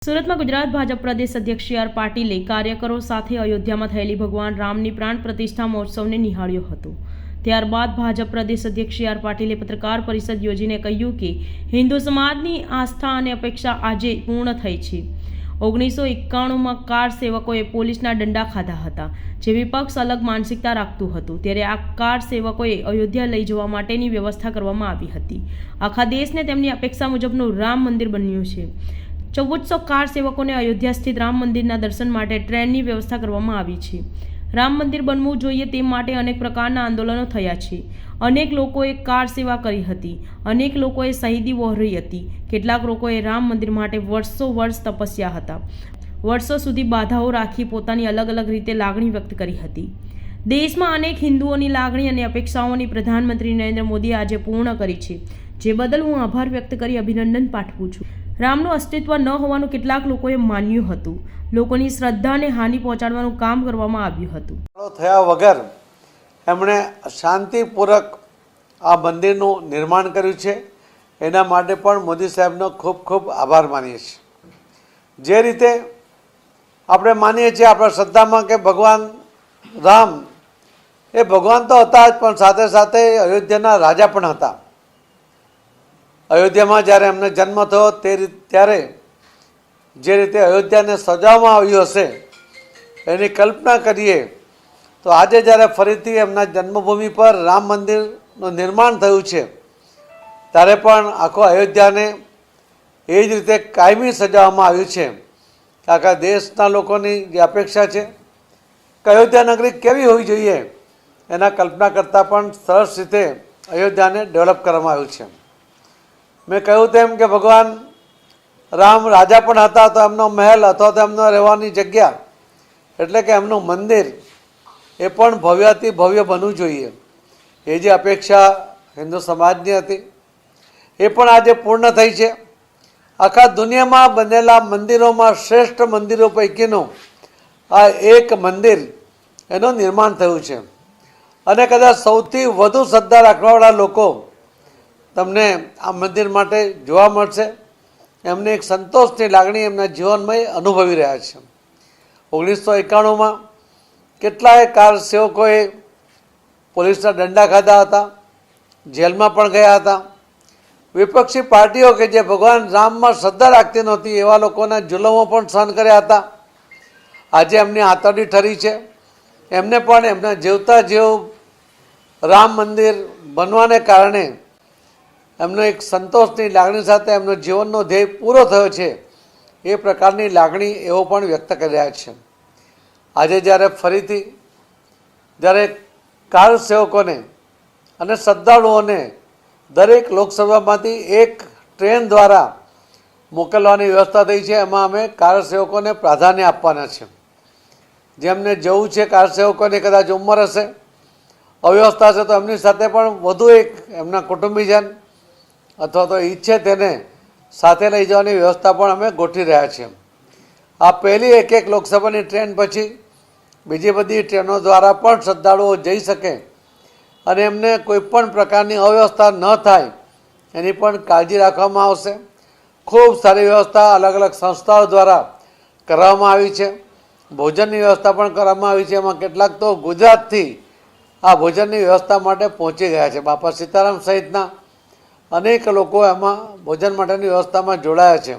સુરતમાં ગુજરાત ભાજપ પ્રદેશ અધ્યક્ષ C R પાટીલે કાર્યકરો સાથે અયોધ્યામાં થયેલી ભગવાન રામની પ્રાણ પ્રતિષ્ઠા મહોત્સવને નિહાળ્યો હતો। ત્યારબાદ ભાજપ પ્રદેશ અધ્યક્ષ સી આર પાટીલે પત્રકાર પરિષદ યોજીને કહ્યું કે હિન્દુ સમાજની આસ્થા અને અપેક્ષા આજે પૂર્ણ થઈ છે। 1991માં કાર સેવકોએ પોલીસના દંડા ખાધા હતા, જે વિપક્ષ અલગ માનસિકતા રાખતું હતું, ત્યારે આ કાર સેવકોએ અયોધ્યા લઈ જવા માટેની વ્યવસ્થા કરવામાં આવી હતી। આખા દેશને તેમની અપેક્ષા મુજબનું રામ મંદિર બન્યું છે। 1400 કાર સેવકોને અયોધ્યા સ્થિત રામ મંદિરના દર્શન માટે ટ્રેનની વ્યવસ્થા કરવામાં આવી છે। રામ મંદિર બનવું જોઈએ તે માટે અનેક પ્રકારના આંદોલનો થયા છે। અનેક લોકોએ કાર સેવા કરી હતી, અનેક લોકોએ શહીદી વહોરી હતી, કેટલાક લોકોએ રામ મંદિર માટે વર્ષો તપસ્યા હતા, વર્ષો સુધી બાધાઓ રાખી પોતાની અલગ અલગ રીતે લાગણી વ્યક્ત કરી હતી। દેશમાં અનેક હિન્દુઓની લાગણી અને અપેક્ષાઓની પ્રધાનમંત્રી નરેન્દ્ર મોદીએ આજે પૂર્ણ કરી છે, જે બદલ હું આભાર વ્યક્ત કરી અભિનંદન પાઠવું છું। રામનું અસ્તિત્વ ન હોવાનું કેટલાક લોકોએ માન્યું હતું, લોકોની શ્રદ્ધાને હાનિ પહોંચાડવાનું કામ કરવામાં આવ્યું હતું। થયા વગર એમણે શાંતિપૂર્વક આ મંદિરનું નિર્માણ કર્યું છે, એના માટે પણ મોદી સાહેબનો ખૂબ ખૂબ આભાર માનીએ છીએ। જે રીતે આપણે માનીએ છીએ આપણા શ્રદ્ધામાં કે ભગવાન રામ એ ભગવાન તો હતા જ, પણ સાથે સાથે અયોધ્યાના રાજા પણ હતા। અયોધ્યામાં જ્યારે એમને જન્મ થયો ત્યારે જે રીતે અયોધ્યાને સજાવવામાં આવ્યું હશે એની કલ્પના કરીએ તો આજે જ્યારે ફરીથી એમના જન્મભૂમિ પર રામ મંદિરનું નિર્માણ થયું છે ત્યારે પણ આખો અયોધ્યાને એ જ રીતે કાયમી સજાવવામાં આવ્યું છે। આખા દેશના લોકોની જે અપેક્ષા છે કે અયોધ્યા નગરી કેવી હોવી જોઈએ એના કલ્પના કરતાં પણ સરસ રીતે અયોધ્યાને ડેવલપ કરવામાં આવ્યું છે। મેં કહ્યું તેમ કે ભગવાન રામ રાજા પણ હતા, તો એમનો મહેલ અથવા તો એમનો રહેવાની જગ્યા એટલે કે એમનું મંદિર એ પણ ભવ્યથી ભવ્ય બનવું જોઈએ, એ જે અપેક્ષા હિન્દુ સમાજની હતી એ પણ આજે પૂર્ણ થઈ છે। આખા દુનિયામાં બનેલા મંદિરોમાં શ્રેષ્ઠ મંદિરો પૈકીનું આ એક મંદિર એનું નિર્માણ થયું છે અને કદાચ સૌથી વધુ શ્રદ્ધા રાખવાવાળા લોકો તમને આ મંદિર માટે જોવા મળશે। એમને એક સંતોષની લાગણી એમના જીવનમાં અનુભવી રહ્યા છે। 1991માં કેટલાય કાર સેવકોએ પોલીસના દંડા ખાધા હતા, જેલમાં પણ ગયા હતા। વિપક્ષી પાર્ટીઓ કે જે ભગવાન રામમાં શ્રદ્ધા રાખતી નહોતી એવા લોકોના જુલમો પણ સહન કર્યા હતા। આજે એમની આતરડી ઠરી છે, એમને પણ એમના જીવતા જેવું રામ મંદિર બનવાને કારણે એમનો એક સંતોષની લાગણી સાથે એમનો જીવનનો ધ્યેય પૂરો થયો છે, એ પ્રકારની લાગણી એવો પણ વ્યક્ત કરી રહ્યા છે। આજે જ્યારે ફરીથી જ્યારે કાર સેવકોને અને શ્રદ્ધાળુઓને દરેક લોકસભામાંથી એક ટ્રેન દ્વારા મોકલવાની વ્યવસ્થા થઈ છે, એમાં અમે કાર સેવકોને પ્રાધાન્ય આપવાના છે। જેમને જવું છે કાર સેવકોની કદાચ ઉંમર હશે, અવ્યવસ્થા છે, તો એમની સાથે પણ વધુ એક એમના કુટુંબીજન અથવા તો ઈચ્છે તેને સાથે લઈ જવાની વ્યવસ્થા પણ અમે ગોઠવી રહ્યા છીએ। આ પહેલી એક લોકસભાની ટ્રેન પછી બીજી બધી ટ્રેનો દ્વારા પણ શ્રદ્ધાળુઓ જઈ શકે અને એમને કોઈપણ પ્રકારની અવ્યવસ્થા ન થાય એની પણ કાળજી રાખવામાં આવશે। ખૂબ સારી વ્યવસ્થા અલગ અલગ સંસ્થાઓ દ્વારા કરવામાં આવી છે। ભોજનની વ્યવસ્થા પણ કરવામાં આવી છે, એમાં કેટલાક તો ગુજરાતથી આ ભોજનની વ્યવસ્થા માટે પહોંચી ગયા છે। બાપા સીતારામ સહિતના અનેક લોકો એમાં ભોજન માટેની વ્યવસ્થામાં જોડાયા છે।